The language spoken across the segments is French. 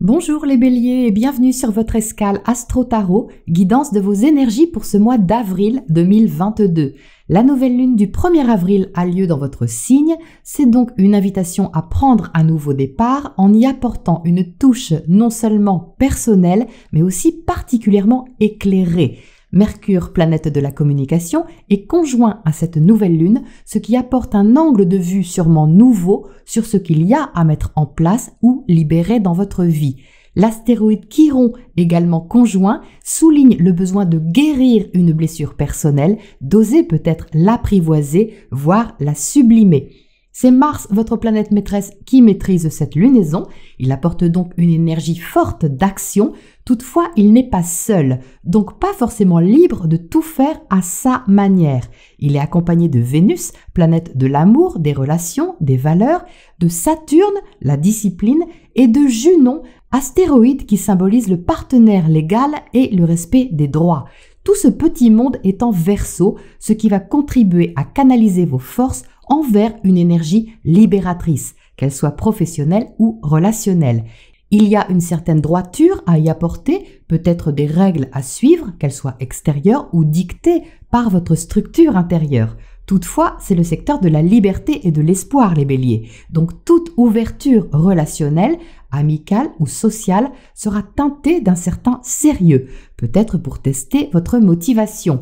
Bonjour les béliers et bienvenue sur votre escale Astro Tarot, guidance de vos énergies pour ce mois d'avril 2022. La nouvelle lune du 1er avril a lieu dans votre signe, c'est donc une invitation à prendre un nouveau départ en y apportant une touche non seulement personnelle mais aussi particulièrement éclairée. Mercure, planète de la communication, est conjoint à cette nouvelle lune, ce qui apporte un angle de vue sûrement nouveau sur ce qu'il y a à mettre en place ou libérer dans votre vie. L'astéroïde Chiron, également conjoint, souligne le besoin de guérir une blessure personnelle, d'oser peut-être l'apprivoiser, voire la sublimer. C'est Mars, votre planète maîtresse, qui maîtrise cette lunaison. Il apporte donc une énergie forte d'action. Toutefois, il n'est pas seul, donc pas forcément libre de tout faire à sa manière. Il est accompagné de Vénus, planète de l'amour, des relations, des valeurs, de Saturne, la discipline, et de Junon, astéroïde qui symbolise le partenaire légal et le respect des droits. Tout ce petit monde est en Verseau, ce qui va contribuer à canaliser vos forces envers une énergie libératrice, qu'elle soit professionnelle ou relationnelle. Il y a une certaine droiture à y apporter, peut-être des règles à suivre, qu'elles soient extérieures ou dictées par votre structure intérieure. Toutefois, c'est le secteur de la liberté et de l'espoir, les béliers. Donc toute ouverture relationnelle, amicale ou sociale sera teintée d'un certain sérieux, peut-être pour tester votre motivation.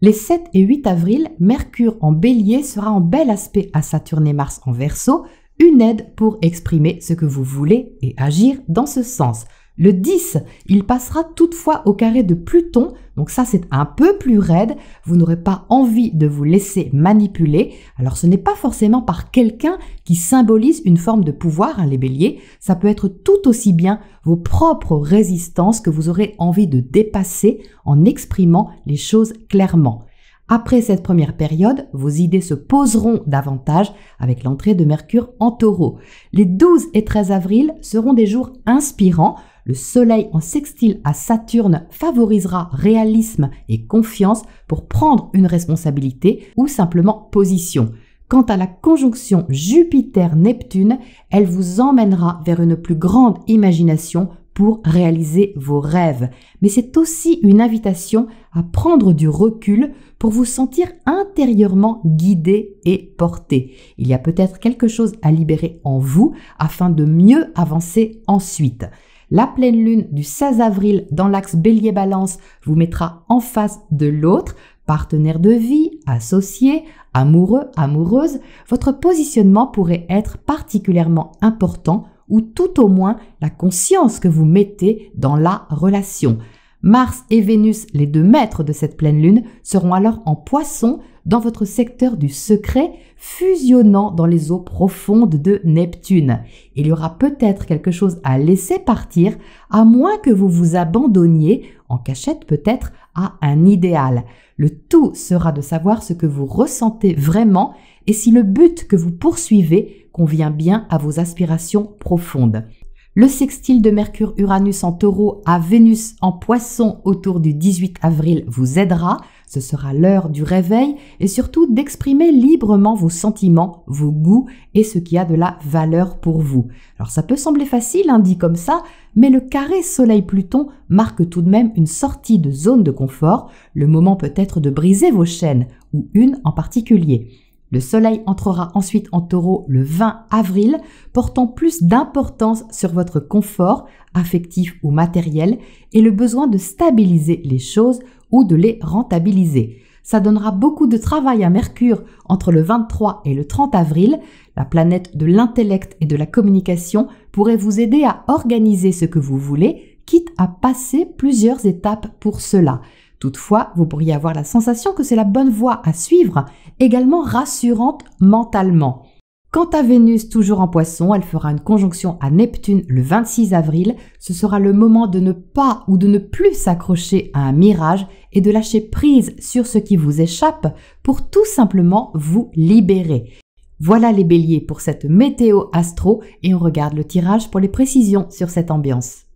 Les 7 et 8 avril, Mercure en bélier sera en bel aspect à Saturne et Mars en Verseau, une aide pour exprimer ce que vous voulez et agir dans ce sens. Le 10, il passera toutefois au carré de Pluton, donc ça c'est un peu plus raide, vous n'aurez pas envie de vous laisser manipuler. Alors ce n'est pas forcément par quelqu'un qui symbolise une forme de pouvoir, les béliers, ça peut être tout aussi bien vos propres résistances que vous aurez envie de dépasser en exprimant les choses clairement. Après cette première période, vos idées se poseront davantage avec l'entrée de Mercure en Taureau. Les 12 et 13 avril seront des jours inspirants. Le soleil en sextile à Saturne favorisera réalisme et confiance pour prendre une responsabilité ou simplement position. Quant à la conjonction Jupiter-Neptune, elle vous emmènera vers une plus grande imagination pour réaliser vos rêves. Mais c'est aussi une invitation à prendre du recul pour vous sentir intérieurement guidé et porté. Il y a peut-être quelque chose à libérer en vous afin de mieux avancer ensuite. La pleine lune du 16 avril dans l'axe Bélier-Balance vous mettra en face de l'autre, partenaire de vie, associé, amoureux, amoureuse. Votre positionnement pourrait être particulièrement important ou tout au moins la conscience que vous mettez dans la relation. Mars et Vénus, les deux maîtres de cette pleine lune, seront alors en Poisson dans votre secteur du secret, fusionnant dans les eaux profondes de Neptune. Il y aura peut-être quelque chose à laisser partir, à moins que vous vous abandonniez, en cachette peut-être, à un idéal. Le tout sera de savoir ce que vous ressentez vraiment et si le but que vous poursuivez convient bien à vos aspirations profondes. Le sextile de Mercure-Uranus en Taureau à Vénus en Poisson autour du 18 avril vous aidera. Ce sera l'heure du réveil et surtout d'exprimer librement vos sentiments, vos goûts et ce qui a de la valeur pour vous. Alors ça peut sembler facile, dit comme ça, mais le carré Soleil-Pluton marque tout de même une sortie de zone de confort, le moment peut-être de briser vos chaînes, ou une en particulier. Le soleil entrera ensuite en Taureau le 20 avril, portant plus d'importance sur votre confort affectif ou matériel et le besoin de stabiliser les choses ou de les rentabiliser. Ça donnera beaucoup de travail à Mercure entre le 23 et le 30 avril. La planète de l'intellect et de la communication pourrait vous aider à organiser ce que vous voulez, quitte à passer plusieurs étapes pour cela. Toutefois, vous pourriez avoir la sensation que c'est la bonne voie à suivre, également rassurante mentalement. Quant à Vénus, toujours en Poisson, elle fera une conjonction à Neptune le 26 avril. Ce sera le moment de ne pas ou de ne plus s'accrocher à un mirage et de lâcher prise sur ce qui vous échappe pour tout simplement vous libérer. Voilà les béliers pour cette météo astro et on regarde le tirage pour les précisions sur cette ambiance.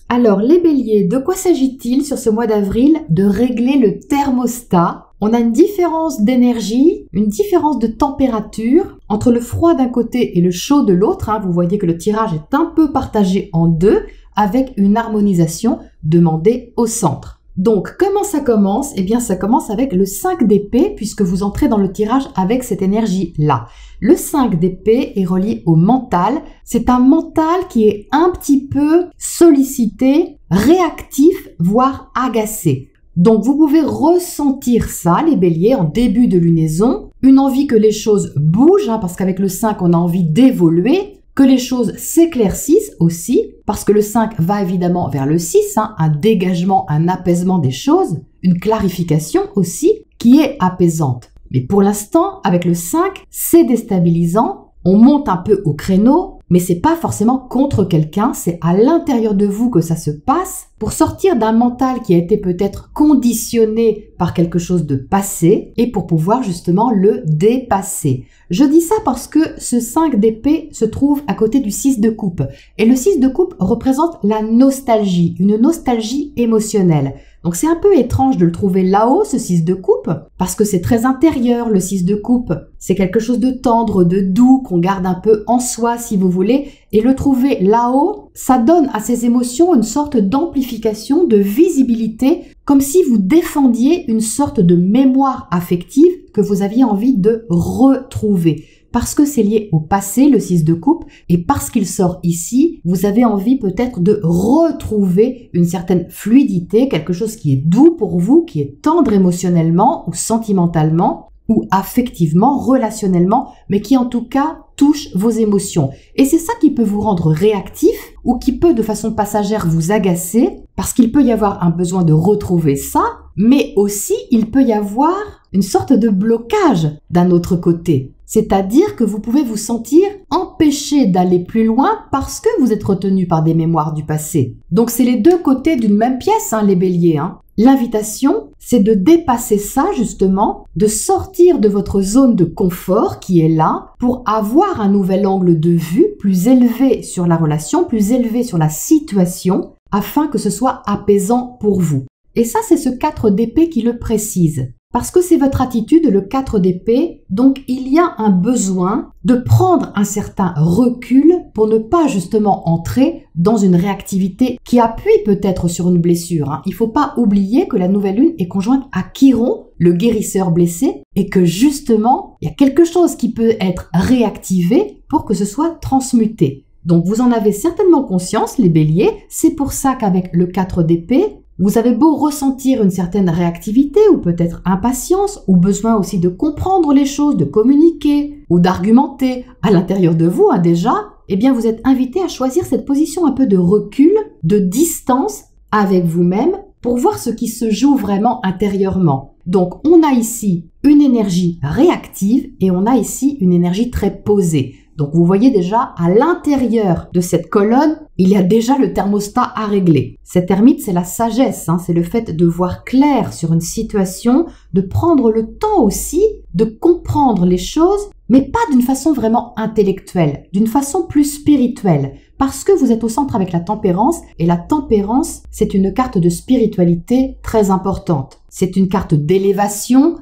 Alors les béliers, de quoi s'agit-il sur ce mois d'avril? De régler le thermostat. On a une différence d'énergie, une différence de température entre le froid d'un côté et le chaud de l'autre. Vous voyez que le tirage est un peu partagé en deux avec une harmonisation demandée au centre. Donc, comment ça commence? Eh bien, ça commence avec le 5 d'épée puisque vous entrez dans le tirage avec cette énergie-là. Le 5 d'épée est relié au mental. C'est un mental qui est un petit peu sollicité, réactif, voire agacé. Donc, vous pouvez ressentir ça, les béliers, en début de lunaison. Une envie que les choses bougent, parce qu'avec le 5, on a envie d'évoluer. Que les choses s'éclaircissent aussi, parce que le 5 va évidemment vers le 6, un dégagement, un apaisement des choses, une clarification aussi qui est apaisante. Mais pour l'instant, avec le 5, c'est déstabilisant, on monte un peu au créneau, mais c'est pas forcément contre quelqu'un, c'est à l'intérieur de vous que ça se passe pour sortir d'un mental qui a été peut-être conditionné par quelque chose de passé et pour pouvoir justement le dépasser. Je dis ça parce que ce 5 d'épée se trouve à côté du 6 de coupe et le 6 de coupe représente la nostalgie, une nostalgie émotionnelle. Donc c'est un peu étrange de le trouver là-haut, ce 6 de coupe, parce que c'est très intérieur, le 6 de coupe. C'est quelque chose de tendre, de doux, qu'on garde un peu en soi, si vous voulez. Et le trouver là-haut, ça donne à ces émotions une sorte d'amplification, de visibilité, comme si vous défendiez une sorte de mémoire affective que vous aviez envie de retrouver. Parce que c'est lié au passé, le 6 de coupe, et parce qu'il sort ici, vous avez envie peut-être de retrouver une certaine fluidité, quelque chose qui est doux pour vous, qui est tendre émotionnellement ou sentimentalement, ou affectivement, relationnellement, mais qui en tout cas touche vos émotions. Et c'est ça qui peut vous rendre réactif, ou qui peut de façon passagère vous agacer, parce qu'il peut y avoir un besoin de retrouver ça, mais aussi il peut y avoir une sorte de blocage d'un autre côté. C'est-à-dire que vous pouvez vous sentir empêché d'aller plus loin parce que vous êtes retenu par des mémoires du passé. Donc c'est les deux côtés d'une même pièce, les béliers. L'invitation, c'est de dépasser ça justement, de sortir de votre zone de confort qui est là pour avoir un nouvel angle de vue plus élevé sur la relation, plus élevé sur la situation, afin que ce soit apaisant pour vous. Et ça, c'est ce 4 d'épée qui le précise. Parce que c'est votre attitude, le 4 d'épée, donc il y a un besoin de prendre un certain recul pour ne pas justement entrer dans une réactivité qui appuie peut-être sur une blessure. Il ne faut pas oublier que la nouvelle lune est conjointe à Chiron, le guérisseur blessé, et que justement, il y a quelque chose qui peut être réactivé pour que ce soit transmuté. Donc vous en avez certainement conscience, les béliers, c'est pour ça qu'avec le 4 d'épée, vous avez beau ressentir une certaine réactivité ou peut-être impatience ou besoin aussi de comprendre les choses, de communiquer ou d'argumenter à l'intérieur de vous déjà, eh bien vous êtes invité à choisir cette position un peu de recul, de distance avec vous-même pour voir ce qui se joue vraiment intérieurement. Donc on a ici une énergie réactive et on a ici une énergie très posée. Donc vous voyez déjà, à l'intérieur de cette colonne, il y a déjà le thermostat à régler. Cette ermite, c'est la sagesse, c'est le fait de voir clair sur une situation, de prendre le temps aussi de comprendre les choses, mais pas d'une façon vraiment intellectuelle, d'une façon plus spirituelle. Parce que vous êtes au centre avec la tempérance, et la tempérance, c'est une carte de spiritualité très importante. C'est une carte d'élévation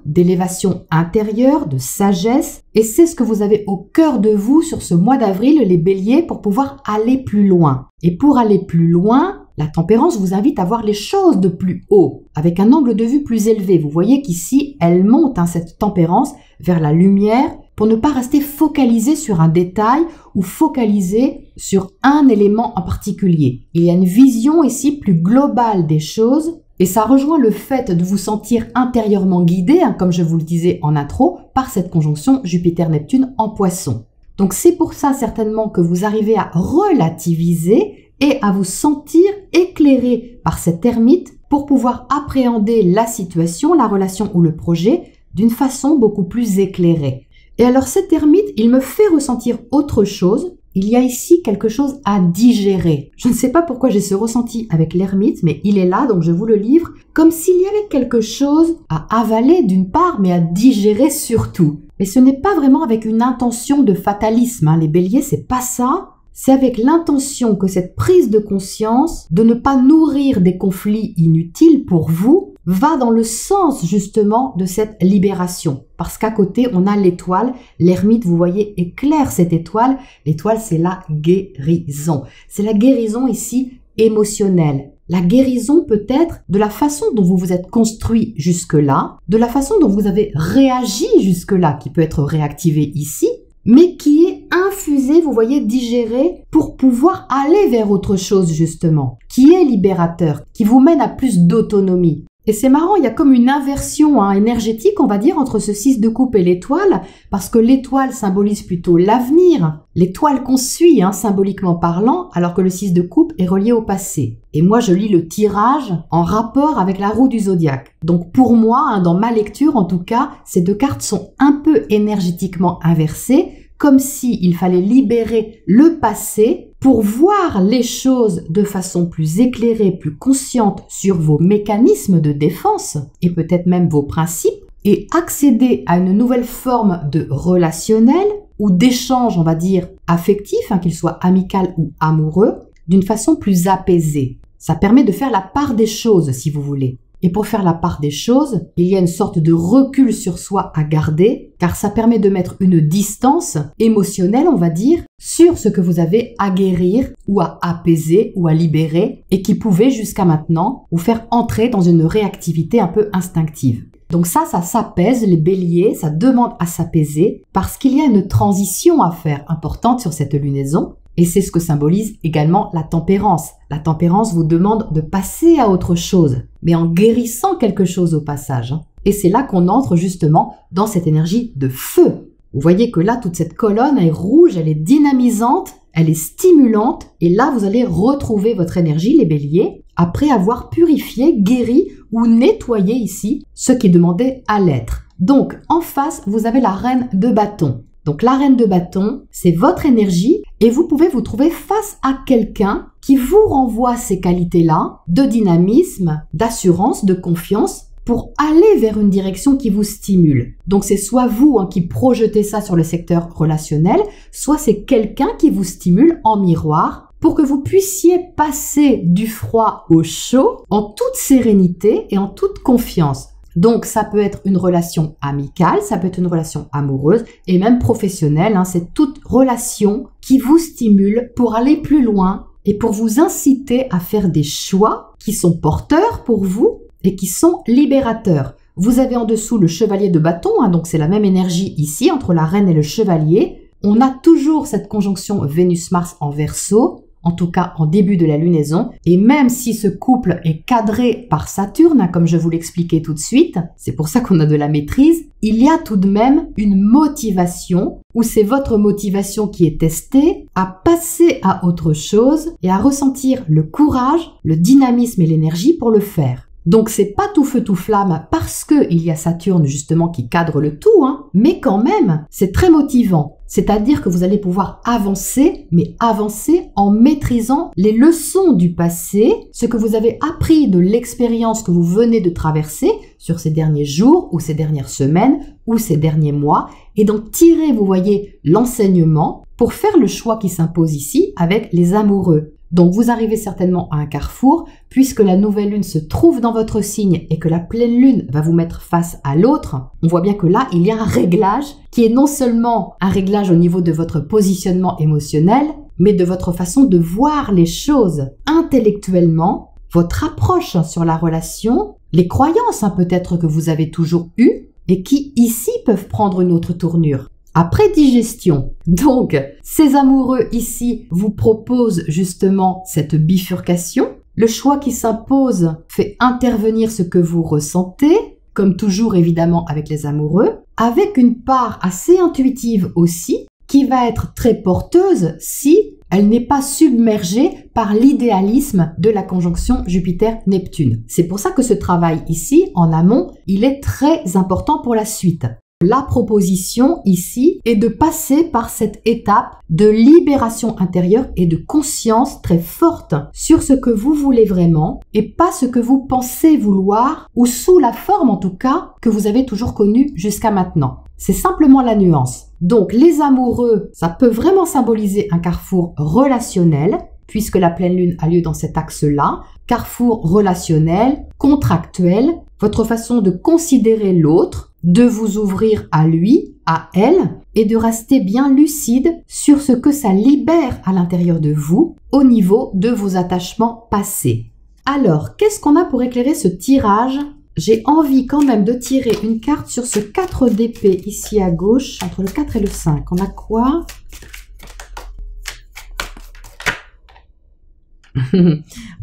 intérieure, de sagesse, et c'est ce que vous avez au cœur de vous sur ce mois d'avril, les béliers, pour pouvoir aller plus loin. Et pour aller plus loin, la tempérance vous invite à voir les choses de plus haut, avec un angle de vue plus élevé. Vous voyez qu'ici, elle monte, cette tempérance, vers la lumière, pour ne pas rester focalisé sur un détail ou focalisé sur un élément en particulier. Il y a une vision ici plus globale des choses et ça rejoint le fait de vous sentir intérieurement guidé, comme je vous le disais en intro, par cette conjonction Jupiter-Neptune en Poisson. Donc c'est pour ça certainement que vous arrivez à relativiser et à vous sentir éclairé par cette ermite pour pouvoir appréhender la situation, la relation ou le projet d'une façon beaucoup plus éclairée. Et alors cette ermite, il me fait ressentir autre chose. Il y a ici quelque chose à digérer. Je ne sais pas pourquoi j'ai ce ressenti avec l'ermite, mais il est là, donc je vous le livre, comme s'il y avait quelque chose à avaler d'une part, mais à digérer surtout. Mais ce n'est pas vraiment avec une intention de fatalisme. Les béliers, c'est pas ça. c'est avec l'intention que cette prise de conscience de ne pas nourrir des conflits inutiles pour vous va dans le sens justement de cette libération. Parce qu'à côté, on a l'étoile. L'ermite, vous voyez, éclaire cette étoile. L'étoile, c'est la guérison. C'est la guérison ici émotionnelle. La guérison peut-être de la façon dont vous vous êtes construit jusque-là, de la façon dont vous avez réagi jusque-là, qui peut être réactivée ici, mais qui est infusée, vous voyez, digérée pour pouvoir aller vers autre chose justement, qui est libérateur, qui vous mène à plus d'autonomie. Et c'est marrant, il y a comme une inversion énergétique, on va dire, entre ce 6 de coupe et l'étoile, parce que l'étoile symbolise plutôt l'avenir, l'étoile qu'on suit, symboliquement parlant, alors que le 6 de coupe est relié au passé. Et moi, je lis le tirage en rapport avec la roue du zodiaque. Donc pour moi, dans ma lecture en tout cas, ces deux cartes sont un peu énergétiquement inversées, comme s'il fallait libérer le passé pour voir les choses de façon plus éclairée, plus consciente sur vos mécanismes de défense et peut-être même vos principes et accéder à une nouvelle forme de relationnel ou d'échange, on va dire, affectif, qu'il soit amical ou amoureux, d'une façon plus apaisée. Ça permet de faire la part des choses, si vous voulez. Et pour faire la part des choses, il y a une sorte de recul sur soi à garder, car ça permet de mettre une distance émotionnelle, on va dire, sur ce que vous avez à guérir ou à apaiser ou à libérer et qui pouvait jusqu'à maintenant vous faire entrer dans une réactivité un peu instinctive. Donc ça s'apaise, les béliers, ça demande à s'apaiser parce qu'il y a une transition à faire importante sur cette lunaison. Et c'est ce que symbolise également la tempérance. La tempérance vous demande de passer à autre chose, mais en guérissant quelque chose au passage. Et c'est là qu'on entre justement dans cette énergie de feu. Vous voyez que là, toute cette colonne est rouge, elle est dynamisante, elle est stimulante. Et là, vous allez retrouver votre énergie, les béliers, après avoir purifié, guéri ou nettoyé ici ce qui demandait à l'être. Donc, en face, vous avez la reine de bâton. Donc la reine de bâton, c'est votre énergie et vous pouvez vous trouver face à quelqu'un qui vous renvoie ces qualités-là de dynamisme, d'assurance, de confiance pour aller vers une direction qui vous stimule. Donc c'est soit vous qui projetez ça sur le secteur relationnel, soit c'est quelqu'un qui vous stimule en miroir pour que vous puissiez passer du froid au chaud en toute sérénité et en toute confiance. Donc, ça peut être une relation amicale, ça peut être une relation amoureuse et même professionnelle. C'est toute relation qui vous stimule pour aller plus loin et pour vous inciter à faire des choix qui sont porteurs pour vous et qui sont libérateurs. Vous avez en dessous le chevalier de bâton, donc c'est la même énergie ici entre la reine et le chevalier. On a toujours cette conjonction Vénus-Mars en Verseau, en tout cas en début de la lunaison, et même si ce couple est cadré par Saturne, comme je vous l'expliquais tout de suite, c'est pour ça qu'on a de la maîtrise, il y a tout de même une motivation, où c'est votre motivation qui est testée, à passer à autre chose et à ressentir le courage, le dynamisme et l'énergie pour le faire. Donc c'est pas tout feu tout flamme parce que il y a Saturne justement qui cadre le tout, mais quand même c'est très motivant. C'est-à-dire que vous allez pouvoir avancer, mais avancer en maîtrisant les leçons du passé, ce que vous avez appris de l'expérience que vous venez de traverser sur ces derniers jours ou ces dernières semaines ou ces derniers mois, et d'en tirer, vous voyez, l'enseignement pour faire le choix qui s'impose ici avec les amoureux. Donc vous arrivez certainement à un carrefour, puisque la nouvelle lune se trouve dans votre signe et que la pleine lune va vous mettre face à l'autre. On voit bien que là, il y a un réglage qui est non seulement un réglage au niveau de votre positionnement émotionnel, mais de votre façon de voir les choses intellectuellement, votre approche sur la relation, les croyances peut-être que vous avez toujours eues et qui ici peuvent prendre une autre tournure. Après digestion, donc, ces amoureux ici vous proposent justement cette bifurcation. Le choix qui s'impose fait intervenir ce que vous ressentez, comme toujours évidemment avec les amoureux, avec une part assez intuitive aussi, qui va être très porteuse si elle n'est pas submergée par l'idéalisme de la conjonction Jupiter-Neptune. C'est pour ça que ce travail ici, en amont, il est très important pour la suite. La proposition ici est de passer par cette étape de libération intérieure et de conscience très forte sur ce que vous voulez vraiment et pas ce que vous pensez vouloir ou sous la forme en tout cas que vous avez toujours connue jusqu'à maintenant. C'est simplement la nuance. Donc les amoureux, ça peut vraiment symboliser un carrefour relationnel puisque la pleine lune a lieu dans cet axe-là. Carrefour relationnel, contractuel, votre façon de considérer l'autre, de vous ouvrir à lui, à elle, et de rester bien lucide sur ce que ça libère à l'intérieur de vous au niveau de vos attachements passés. Alors, qu'est-ce qu'on a pour éclairer ce tirage? J'ai envie quand même de tirer une carte sur ce 4 d'épée ici à gauche, entre le 4 et le 5. On a quoi?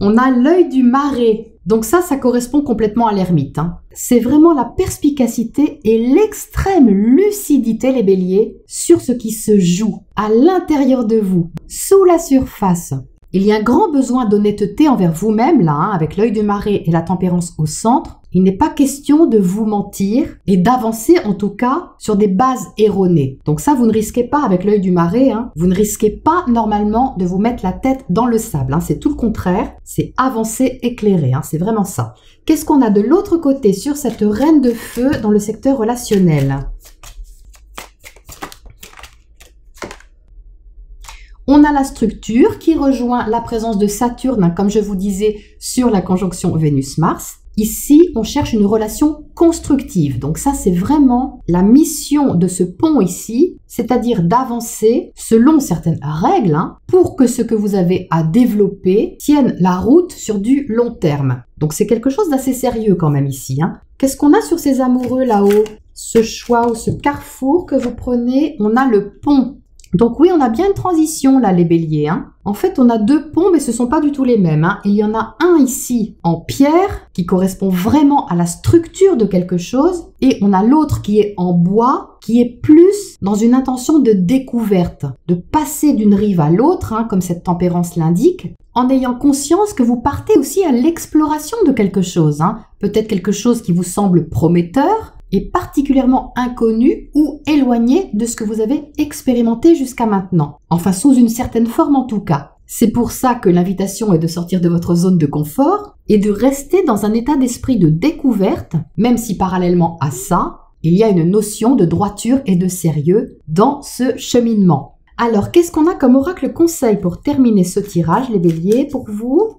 On a l'œil du marais. Donc ça correspond complètement à l'ermite. C'est vraiment la perspicacité et l'extrême lucidité, les béliers, sur ce qui se joue à l'intérieur de vous, sous la surface. Il y a un grand besoin d'honnêteté envers vous-même, là, avec l'œil du marais et la tempérance au centre. Il n'est pas question de vous mentir et d'avancer en tout cas sur des bases erronées. Donc ça, vous ne risquez pas avec l'œil du marais. Vous ne risquez pas normalement de vous mettre la tête dans le sable. C'est tout le contraire. C'est avancer éclairé. C'est vraiment ça. Qu'est-ce qu'on a de l'autre côté sur cette reine de feu dans le secteur relationnel? On a la structure qui rejoint la présence de Saturne, comme je vous disais, sur la conjonction Vénus-Mars. Ici, on cherche une relation constructive. Donc ça, c'est vraiment la mission de ce pont ici, c'est-à-dire d'avancer selon certaines règles pour que ce que vous avez à développer tienne la route sur du long terme. Donc c'est quelque chose d'assez sérieux quand même ici. Qu'est-ce qu'on a sur ces amoureux là-haut? Ce choix ou ce carrefour que vous prenez, on a le pont. Donc oui, on a bien une transition là, les béliers. En fait, on a deux ponts, mais ce ne sont pas du tout les mêmes. Il y en a un ici en pierre, qui correspond vraiment à la structure de quelque chose, et on a l'autre qui est en bois, qui est plus dans une intention de découverte, de passer d'une rive à l'autre, comme cette tempérance l'indique, en ayant conscience que vous partez aussi à l'exploration de quelque chose. Peut-être quelque chose qui vous semble prometteur, est particulièrement inconnu ou éloigné de ce que vous avez expérimenté jusqu'à maintenant. Enfin, sous une certaine forme en tout cas. C'est pour ça que l'invitation est de sortir de votre zone de confort et de rester dans un état d'esprit de découverte, même si parallèlement à ça, il y a une notion de droiture et de sérieux dans ce cheminement. Alors, qu'est-ce qu'on a comme oracle conseil pour terminer ce tirage, les béliers, pour vous ?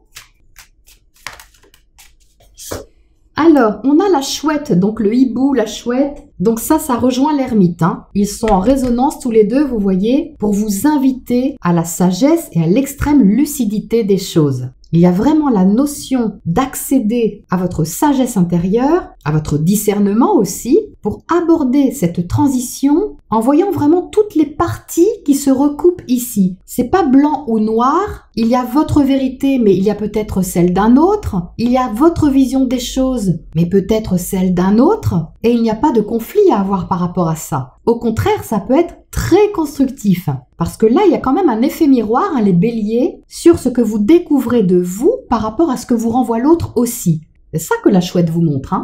Alors, on a la chouette, donc le hibou, la chouette. Donc ça rejoint l'ermite. Ils sont en résonance tous les deux, vous voyez, pour vous inviter à la sagesse et à l'extrême lucidité des choses. Il y a vraiment la notion d'accéder à votre sagesse intérieure, à votre discernement aussi, pour aborder cette transition en voyant vraiment toutes les parties qui se recoupent ici. C'est pas blanc ou noir, il y a votre vérité, mais il y a peut-être celle d'un autre, il y a votre vision des choses, mais peut-être celle d'un autre, et il n'y a pas de conflit à avoir par rapport à ça. Au contraire, ça peut être très constructif, parce que là, il y a quand même un effet miroir, les béliers, sur ce que vous découvrez de vous par rapport à ce que vous renvoie l'autre aussi. C'est ça que la chouette vous montre.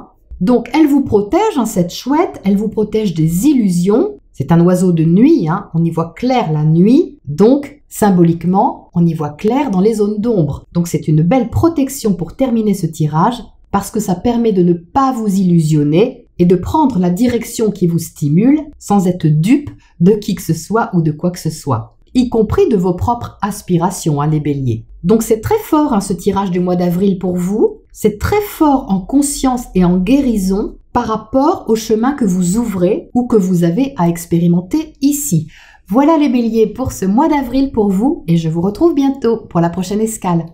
Donc, elle vous protège, cette chouette, elle vous protège des illusions. C'est un oiseau de nuit, on y voit clair la nuit, donc symboliquement, on y voit clair dans les zones d'ombre. Donc, c'est une belle protection pour terminer ce tirage, parce que ça permet de ne pas vous illusionner et de prendre la direction qui vous stimule sans être dupe de qui que ce soit ou de quoi que ce soit, y compris de vos propres aspirations, les béliers. Donc c'est très fort ce tirage du mois d'avril pour vous, c'est très fort en conscience et en guérison par rapport au chemin que vous ouvrez ou que vous avez à expérimenter ici. Voilà les béliers pour ce mois d'avril pour vous et je vous retrouve bientôt pour la prochaine escale.